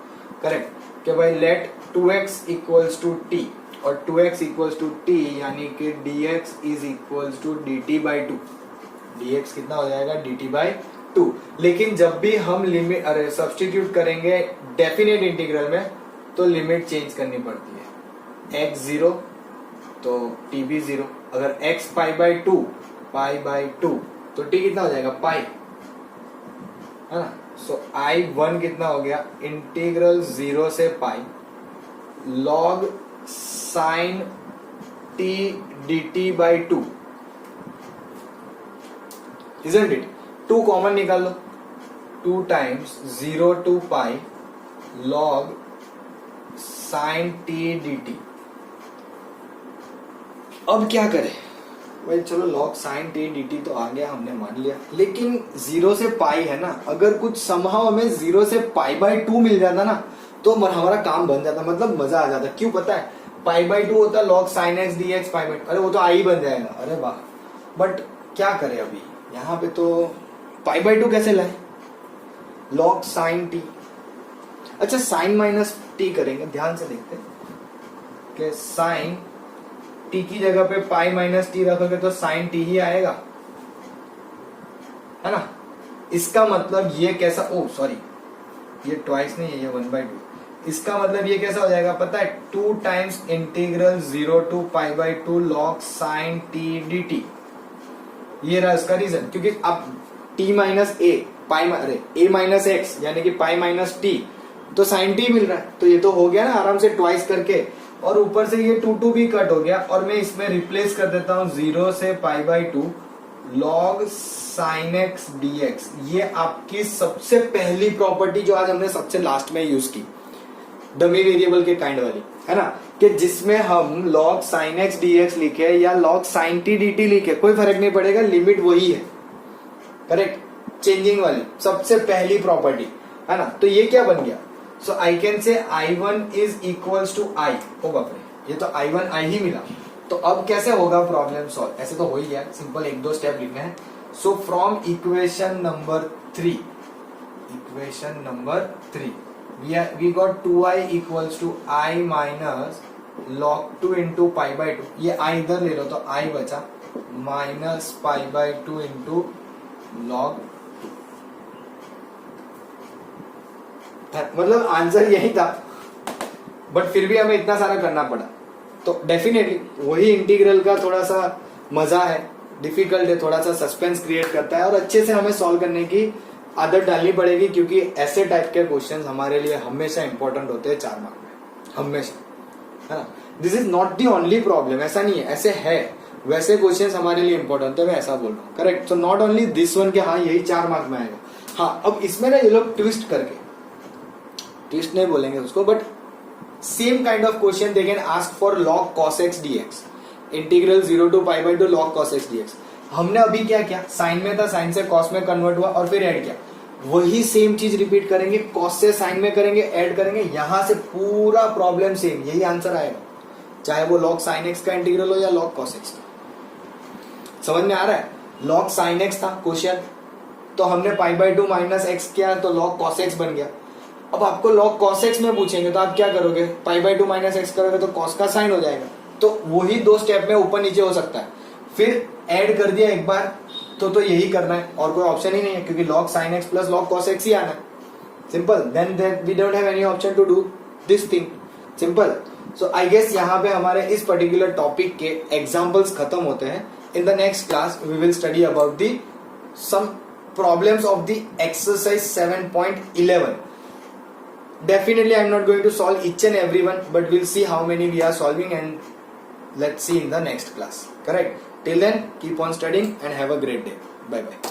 करेक्ट कि भाई late 2x equals to t और 2x इक्वल्स टू t यानी कि dx is equals to dt by 2। dx कितना हो जाएगा dt बाई 2। लेकिन जब भी हम लिमिट सब्सटीट्यूट करेंगे डेफिनेट इंटीग्रल में तो लिमिट चेंज करनी पड़ती है। x 0 तो t भी 0, अगर x पाई बाई 2 तो t कितना हो जाएगा पाई, है ना। सो I1 कितना हो गया इंटीग्रल 0 से pi log sine t dt by 2, isn't it? 2 common निकाल लो, 2 times 0 to pi log sine t dt। अब क्या करें भाई, चलो log साइन t dt तो आ गया, हमने मान लिया, लेकिन 0 से पाई है ना। अगर कुछ समहाउ हमें 0 से पाई बाई 2 मिल जाता ना तो हमारा काम बन जाता, मतलब मजा आ जाता। क्यों पता है, पाई बाई 2 होता log sine x dx pi by, अरे वो तो आई बन जाएगा, अरे वाह। बट क्या करें अभी यहाँ पे, तो पाई बाई 2 कैसे लाए, log साइन t। अच्छा साइन माइनस t करेंगे, ध्यान से देखते हैं कि साइन t की जगह पे पाई माइनस t रखोगे तो साइन t ही आएगा, है ना। इसका मतलब ये कैसा, ओ सॉरी ये ट्वाइस नहीं है, ये 1/2। इसका मतलब ये कैसा हो जाएगा पता है, 2 times integral 0 to pi by 2 log sine t dt। ये रहा इसका रीजन, क्योंकि अब t माइनस a पाई अरे a माइनस एक्स यानी कि पाई माइनस t तो साइन t मिल रहा है, तो ये तो हो गया ना आराम से ट्वाइस करके। और ऊपर से ये 2 भी कट हो गया और मैं इसमें रिप्लेस कर देता हूं 0 से pi by 2 log sine x dx। ये आपकी सबसे पहली प्रॉपर्टी जो आज हमने सबसे लास्ट में यूज की, डमी वेरिएबल के काइंड वाली, है ना, कि जिसमें हम log साइन x dx लिखे या log साइन t dt लिखे कोई फर्क नहीं पड़ेगा, लिमिट वही है। करेक्ट, चेंजिंग वाली सबसे पहली प्रॉपर्टी, है ना। तो ये क्या बन गया, सो आई can say I1 is equals to I। ओ बाप रे, ये तो I1 I ही मिला। तो अब कैसे होगा प्रॉब्लम सॉल्व, ऐसे तो हो ही गया, सिंपल 1-2 स्टेप लिखने हैं। So from equation number 3 we got 2I equals to I minus log 2 into pi by 2। ये I इधर ले लो तो I बचा minus pi by 2 into log। मतलब आंसर यही था, बट फिर भी हमें इतना सारा करना पड़ा। तो डेफिनेटली वही इंटीग्रल का थोड़ा सा मजा है, डिफिकल्ट है, थोड़ा सा सस्पेंस क्रिएट करता है और अच्छे से हमें सॉल्व करने की आदत डालनी पड़ेगी, क्योंकि ऐसे टाइप के क्वेश्चंस हमारे लिए हमेशा इंपॉर्टेंट होते हैं 4 मार्क में, हमेशा, है ना। This is not the only problem, ऐसा नहीं है, ऐसे है, वैसे क्वेश्चंस हमारे लिए इंपॉर्टेंट होते हैं, मैं ऐसा बोल रहा हूँ। Correct, so not only this one के हाँ यही 4 मार्क में आएगा। हाँ अब इसमें ना ये लोग ट्विस्ट करके, ट्विस्ट नहीं बोलेंगे उसको, but same kind of question they can ask for log cos x dx, integral 0 to pi by 2 log cos x dx। हमने अभी क्या किया, साइन में था, साइन से कॉस में कन्वर्ट हुआ और फिर ऐड किया, वही सेम चीज रिपीट करेंगे, कॉस से साइन में करेंगे, ऐड करेंगे, यहां से पूरा प्रॉब्लम सेम, यही आंसर आएगा, चाहे वो log sin x का इंटीग्रल हो या log cos x का। समझ में आ रहा है, log sin x था क्वेश्चन, तो हमने पाई बाई 2 माइनस एक्स किया तो log cos x बन गया। अब आपको log cos x में पूछेंगे तो आप क्या करोगे, पाई बाई 2 माइनस एक्स करोगे तो cos का साइन हो जाएगा, तो वही 2 स्टेप में ऊपर नीचे हो सकता है। फिर ऐड कर दिया एक बार तो यही करना है और कोई ऑप्शन ही नहीं है, क्योंकि log sin x plus log cos x ही आना है, simple. Then we don't have any option to do this thing, simple. So I guess यहाँ पे हमारे इस पर्टिकुलर टॉपिक के एग्जाम्पल्स खत्म होते हैं। In the next class we will study about the some problems of the exercise 7.11। Definitely I am not going to solve each and every one, but we'll see how many we are solving and let's see in the next class. Correct? Till then, keep on studying and have a great day. Bye bye.